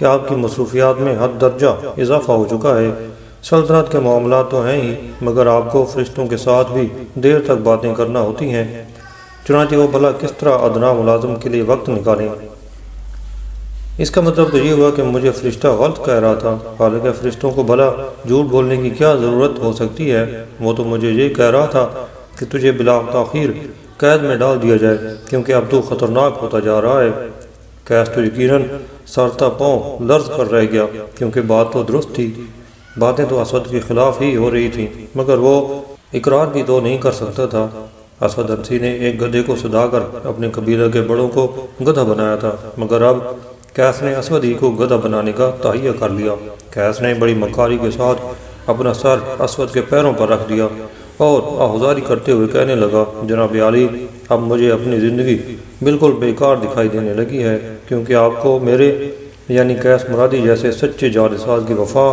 کہ آپ کی مصروفیات میں حد درجہ اضافہ ہو چکا ہے۔ سلطنت کے معاملات تو ہیں ہی، مگر آپ کو فرشتوں کے ساتھ بھی دیر تک باتیں کرنا ہوتی ہیں، چنانچہ وہ بھلا کس طرح ادنا ملازم کے لیے وقت نکالیں۔ اس کا مطلب تو یہ ہوا کہ مجھے فرشتہ غلط کہہ رہا تھا، حالانکہ فرشتوں کو بھلا جھوٹ بولنے کی کیا ضرورت ہو سکتی ہے؟ وہ تو مجھے یہ کہہ رہا تھا کہ تجھے بلا تاخیر قید میں ڈال دیا جائے، کیونکہ اب تو خطرناک ہوتا جا رہا ہے۔ کیس تو یقیناً سرتا پاؤں لرز کر رہ گیا، کیونکہ بات تو درست تھی، باتیں تو اسود کے خلاف ہی ہو رہی تھیں، مگر وہ اقرار بھی تو نہیں کر سکتا تھا۔ اسود انسی نے ایک گدھے کو سدھا کر اپنے قبیلہ کے بڑوں کو گدھا بنایا تھا، مگر اب کیس نے اسود ہی کو گدھا بنانے کا تہیہ کر لیا۔ کیس نے بڑی مکاری کے ساتھ اپنا سر اسود کے پیروں پر رکھ دیا اور آہذاری کرتے ہوئے کہنے لگا، جناب عالی، اب مجھے اپنی زندگی بالکل بیکار دکھائی دینے لگی ہے، کیونکہ آپ کو میرے یعنی کیس مرادی جیسے سچے جانساز کی وفا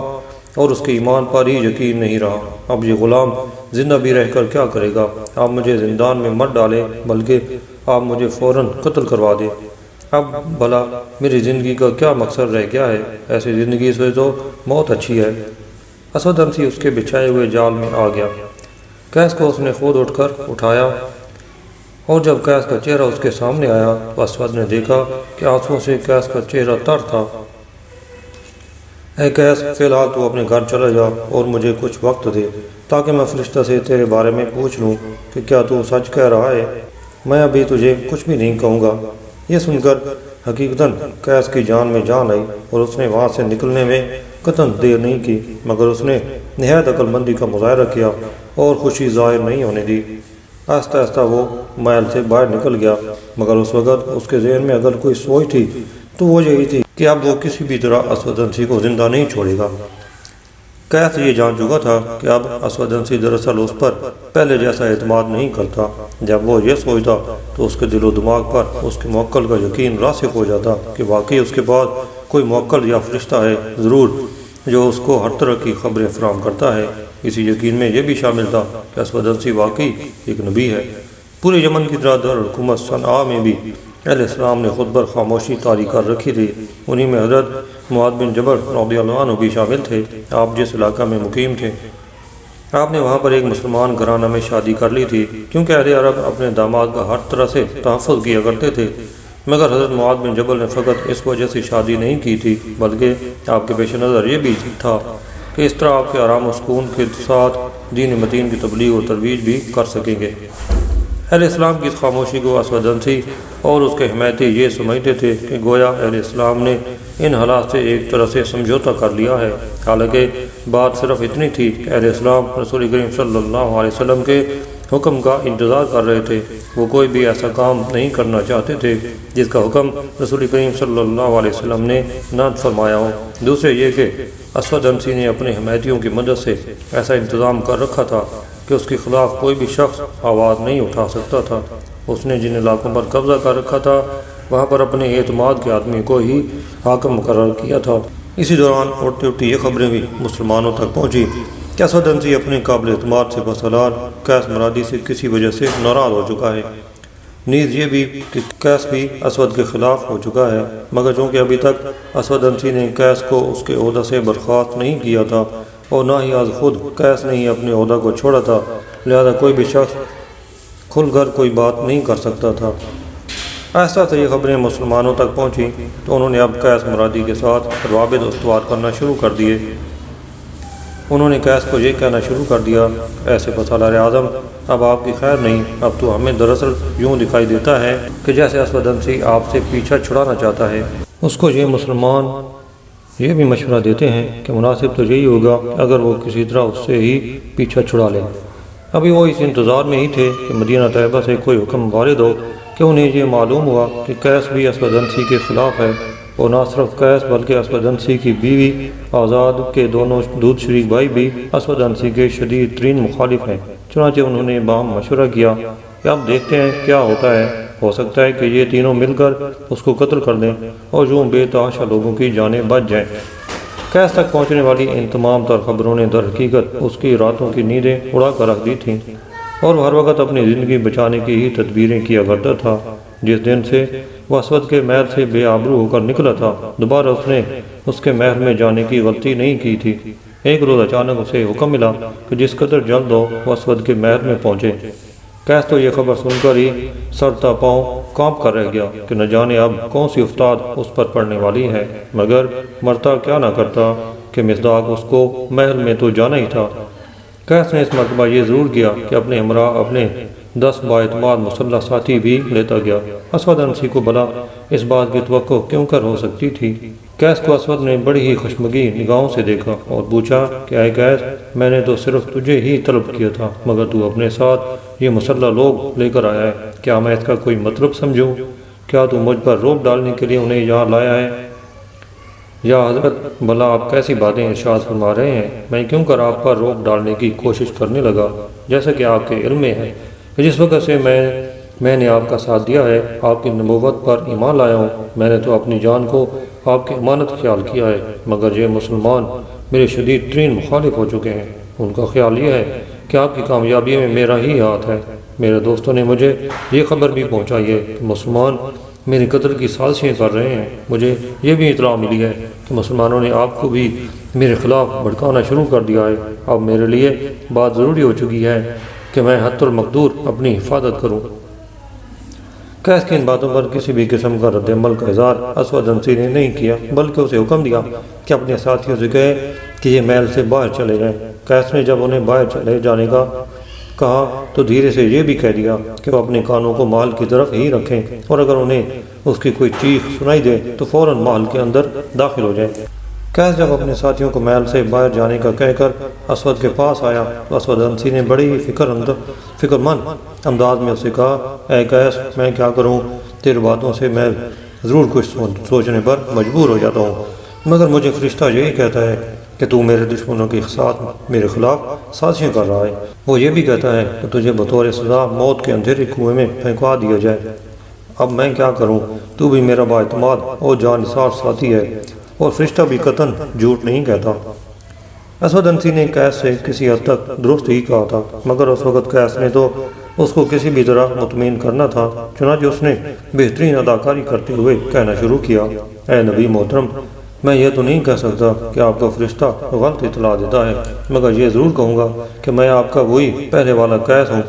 اور اس کے ایمان پر ہی یقین نہیں رہا۔ اب یہ غلام زندہ بھی رہ کر کیا کرے گا؟ آپ مجھے زندان میں مت ڈالیں، بلکہ آپ مجھے فوراً قتل کروا دیں۔ اب بھلا میری زندگی کا کیا مقصد رہ گیا ہے؟ ایسی زندگی سے تو موت اچھی ہے۔ اسود انسی اس کے بچھائے ہوئے جال میں آ گیا۔ کیس کو اس نے خود اٹھ کر اٹھایا، اور جب کیس کا چہرہ اس کے سامنے آیا تو اسود نے دیکھا کہ آنسوؤں سے کیس کا چہرہ تر تھا۔ اے کیس، فی الحال تو اپنے گھر چلا جا اور مجھے کچھ وقت دے تاکہ میں فرشتہ سے تیرے بارے میں پوچھ لوں کہ کیا تو سچ کہہ رہا ہے۔ میں ابھی تجھے کچھ بھی نہیں کہوں گا۔ یہ سن کر حقیقتاً کیس کی جان میں جان آئی اور اس نے وہاں سے نکلنے میں قطعاً دیر نہیں کی، مگر اس نے نہایت عقل مندی کا مظاہرہ کیا اور خوشی ظاہر نہیں ہونے دی۔ آہستہ آہستہ وہ محل سے باہر نکل گیا، مگر اس وقت اس کے ذہن میں اگر کوئی سوچ تھی تو وہ یہی تھی کہ اب وہ کسی بھی طرح اسود انسی کو زندہ نہیں چھوڑے گا۔ کیس یہ جان چکا تھا کہ اب اسود انسی دراصل اس پر پہلے جیسا اعتماد نہیں کرتا۔ جب وہ یہ سوچتا تو اس کے دل و دماغ پر اس کے موکل کا یقین راسخ ہو جاتا کہ واقعی اس کے بعد کوئی موکل یا فرشتہ ہے ضرور جو اس کو ہر طرح کی خبریں فراہم کرتا ہے۔ اسی یقین میں یہ بھی شامل تھا کہ اسود انسی واقعی ایک نبی ہے۔ پورے یمن کی طرح دارالحکومت صنعاء میں بھی اہل اسلام نے خود پر خاموشی طاری کر رکھی تھی۔ انہی میں حضرت معاذ بن جبل رضی اللہ عنہ بھی شامل تھے۔ آپ جس علاقہ میں مقیم تھے، آپ نے وہاں پر ایک مسلمان گھرانہ میں شادی کر لی تھی، کیونکہ اہل عرب اپنے داماد کا ہر طرح سے تحفظ کیا کرتے تھے، مگر حضرت معاذ بن جبل نے فقط اس وجہ سے شادی نہیں کی تھی، بلکہ آپ کے پیش نظر یہ بھی تھا کہ اس طرح آپ کے آرام و سکون کے ساتھ دین متین کی تبلیغ و ترویج بھی کر سکیں گے۔ اہل اسلام کی اس خاموشی کو اسود انسی اور اس کے حمایتی یہ سمجھتے تھے کہ گویا اہل اسلام نے ان حالات سے ایک طرح سے سمجھوتا کر لیا ہے، حالانکہ بات صرف اتنی تھی کہ اہل اسلام رسول کریم صلی اللہ علیہ وسلم کے حکم کا انتظار کر رہے تھے۔ وہ کوئی بھی ایسا کام نہیں کرنا چاہتے تھے جس کا حکم رسول کریم صلی اللہ علیہ وسلم نے نہ فرمایا ہو۔ دوسرے یہ کہ اسود انسی نے اپنے حمایتیوں کی مدد سے ایسا انتظام کر رکھا تھا کہ اس کے خلاف کوئی بھی شخص آواز نہیں اٹھا سکتا تھا۔ اس نے جن علاقوں پر قبضہ کر رکھا تھا وہاں پر اپنے اعتماد کے آدمی کو ہی حاکم مقرر کیا تھا۔ اسی دوران اٹھتی اٹھتی یہ خبریں بھی مسلمانوں تک پہنچی کہ اسود انسی اپنے قابل اعتماد سے بسالار کیس مرادی سے کسی وجہ سے ناراض ہو چکا ہے، نیز یہ بھی کہ کیس بھی اسود کے خلاف ہو چکا ہے، مگر چونکہ ابھی تک اسود انسی نے کیس کو اس کے عہدہ سے برخاست نہیں کیا تھا اور نہ ہی آج خود کیس نے ہی اپنے عہدہ کو چھوڑا تھا، لہذا کوئی بھی شخص کھل کر کوئی بات نہیں کر سکتا تھا۔ ایسا سے یہ خبریں مسلمانوں تک پہنچی تو انہوں نے اب کیس مرادی کے ساتھ روابط استوار کرنا شروع کر دیے۔ انہوں نے کیس کو یہ کہنا شروع کر دیا، ایسے بسالار اعظم، اب آپ کی خیر نہیں، اب تو ہمیں دراصل یوں دکھائی دیتا ہے کہ جیسے اسود انسی آپ سے پیچھا چھڑانا چاہتا ہے۔ اس کو یہ مسلمان یہ بھی مشورہ دیتے ہیں کہ مناسب تو یہی ہوگا اگر وہ کسی طرح اس سے ہی پیچھا چھڑا لے۔ ابھی وہ اس انتظار میں ہی تھے کہ مدینہ طیبہ سے کوئی حکم وارد ہو کہ انہیں یہ معلوم ہوا کہ کیس بھی اسود انسی کے خلاف ہے، اور نہ صرف کیس بلکہ اسود انسی کی بیوی آزاد کے دونوں دودھ شریک بھائی بھی اسود انسی کے شدید ترین مخالف ہیں۔ چنانچہ انہوں نے باہم مشورہ کیا کہ اب دیکھتے ہیں کیا ہوتا ہے، ہو سکتا ہے کہ یہ تینوں مل کر اس کو قتل کر دیں اور یوں بے تحاشا لوگوں کی جانیں بچ جائیں۔ کیس تک پہنچنے والی ان تمام تر خبروں نے در حقیقت اس کی راتوں کی نیندیں اڑا کر رکھ دی تھیں، اور وہ ہر وقت اپنی زندگی بچانے کی ہی تدبیریں کیا کرتا تھا۔ جس دن سے وہ اسود کے محل سے بے آبرو ہو کر نکلا تھا، دوبارہ اس نے اس کے محل میں جانے کی غلطی نہیں کی تھی۔ ایک روز اچانک اسے حکم ملا کہ جس قدر جلد ہو وہ اسود کے محل میں پہنچے۔ قیس تو یہ خبر سن کر ہی سر تا پاؤں کانپ کر رہ گیا کہ نہ جانے اب کون سی افتاد اس پر پڑنے والی ہے، مگر مرتا کیا نہ کرتا کہ مصداق اس کو محل میں تو جانا ہی تھا۔ قیس نے اس مرتبہ یہ ضرور کیا کہ اپنے ہمراہ اپنے 10 بااعتماد مسلح ساتھی بھی لیتا گیا۔ اسود عنسی کو بھلا اس بات کی توقع کیوں کر ہو سکتی تھی؟ قیس کو اسود نے بڑی ہی خشمگی نگاہوں سے دیکھا اور پوچھا کہ اے قیس، میں نے تو صرف تجھے ہی طلب کیا تھا، مگر تو اپنے ساتھ یہ مسلح لوگ لے کر آیا ہے۔ کیا میں اس کا کوئی مطلب سمجھوں؟ کیا تو مجھ پر روب ڈالنے کے لیے انہیں یہاں لایا ہے؟ یا حضرت، بھلا آپ کیسی باتیں ارشاد فرما رہے ہیں؟ میں کیوں کر آپ پر روب ڈالنے کی کوشش کرنے لگا؟ جیسا کہ آپ کے علم میں ہے کہ جس وقت سے میں نے آپ کا ساتھ دیا ہے، آپ کی نبوت پر ایمان لایا ہوں، میں نے تو اپنی جان کو آپ کی امانت خیال کیا ہے، مگر یہ مسلمان میرے شدید ترین مخالف ہو چکے ہیں۔ ان کا خیال یہ ہے کہ آپ کی کامیابی میں میرا ہی ہاتھ ہے۔ میرے دوستوں نے مجھے یہ خبر بھی پہنچائی ہے کہ مسلمان میرے قتل کی سازشیں کر رہے ہیں۔ مجھے یہ بھی اطلاع ملی ہے کہ مسلمانوں نے آپ کو بھی میرے خلاف بھڑکانا شروع کر دیا ہے۔ اب میرے لیے بات ضروری ہو چکی ہے کہ میں حتی المقدور اپنی حفاظت کروں۔ قیس کی ان باتوں پر کسی بھی قسم کا رد عمل کا اظہار اسود عنسی نے نہیں کیا، بلکہ اسے حکم دیا کہ اپنے ساتھیوں سے کہے کہ یہ محل سے باہر چلے جائیں۔ قیس نے جب انہیں باہر چلے جانے کا کہا تو دھیرے سے یہ بھی کہہ دیا کہ وہ اپنے کانوں کو محل کی طرف ہی رکھیں، اور اگر انہیں اس کی کوئی چیخ سنائی دے تو فوراً محل کے اندر داخل ہو جائیں۔ قیس جب اپنے ساتھیوں کو محل سے باہر جانے کا کہہ کر اسود کے پاس آیا تو اسود عنسی نے بڑی ہی فکر مند انداز میں اسے کہا، اے قیس، میں کیا کروں؟ تیری باتوں سے میں ضرور کچھ سوچنے پر مجبور ہو جاتا ہوں، مگر مجھے فرشتہ یہی کہتا ہے کہ تو میرے دشمنوں کے ساتھ میرے خلاف سازشیں کر رہا ہے۔ وہ یہ بھی کہتا ہے کہ تجھے بطور سزا موت کے اندھیرے کنویں میں پھینکوا دیا جائے۔ اب میں کیا کروں؟ تو بھی میرا بااعتماد اور جانثار ساتھی ہے، اور فرشتہ بھی قطعاً جھوٹ نہیں کہتا۔ اسود عنسی نے قیس سے کسی حد تک درست ہی کہا تھا، مگر اس وقت قیس نے تو اس کو کسی بھی طرح مطمئن کرنا تھا، چنانچہ اس نے بہترین اداکاری کرتے ہوئے کہنا شروع کیا، اے نبی محترم، میں یہ تو نہیں کہہ سکتا کہ آپ کا فرشتہ غلط اطلاع دیتا ہے، مگر یہ ضرور کہوں گا کہ میں آپ کا وہی پہلے والا قیس ہوں،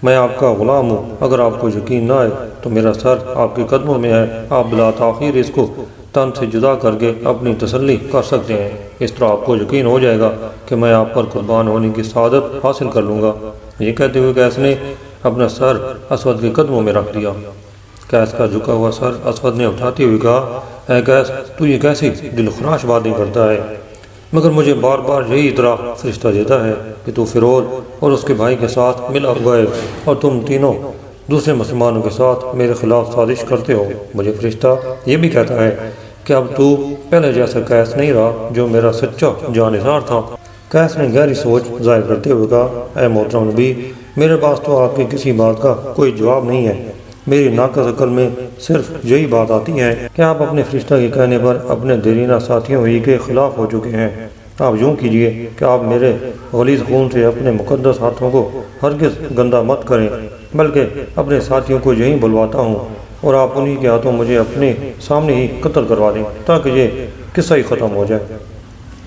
میں آپ کا غلام ہوں۔ اگر آپ کو یقین نہ آئے تو میرا سر آپ کے قدموں میں ہے، آپ بلا تاخیر اس کو تن سے جدا کر کے اپنی تسلی کر سکتے ہیں۔ اس طرح آپ کو یقین ہو جائے گا کہ میں آپ پر قربان ہونے کی سعادت حاصل کر لوں گا۔ یہ کہتے ہوئے قیس نے اپنا سر اسود کے قدموں میں رکھ دیا۔ قیس کا جھکا ہوا سر اسود نے اٹھاتے ہوئے کہا، اے قیس، تو یہ کیسی دل خراش باتیں کرتا ہے؟ مگر مجھے بار بار یہی اطلاع فرشتہ دیتا ہے کہ تو فیرول اور اس کے بھائی کے ساتھ ملا ہوا ہے، اور تم تینوں دوسرے مسلمانوں کے ساتھ میرے خلاف سازش کرتے ہو۔ مجھے فرشتہ یہ بھی کہتا ہے کہ اب تو پہلے جیسا قیس نہیں رہا جو میرا سچا جانثار تھا۔ قیس نے گہری سوچ ظاہر کرتے ہوئے کہا، اے محترم نبی، میرے پاس تو آپ کی کسی بات کا کوئی جواب نہیں ہے۔ میری ناقص عقل میں صرف یہی بات آتی ہے کہ آپ اپنے فرشتہ کے کہنے پر اپنے دیرینہ ساتھیوں ہی کے خلاف ہو چکے ہیں۔ آپ یوں کیجئے کہ آپ میرے غلیظ خون سے اپنے مقدس ہاتھوں کو ہرگز گندہ مت کریں، بلکہ اپنے ساتھیوں کو یہیں بلواتا ہوں، اور آپ انہی کے ہاتھوں مجھے اپنے سامنے ہی قتل کروا دیں تاکہ یہ قصہ ہی ختم ہو جائے۔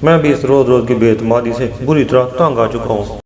میں بھی اس روز روز کی بے اعتمادی سے بری طرح تنگ آ چکا ہوں۔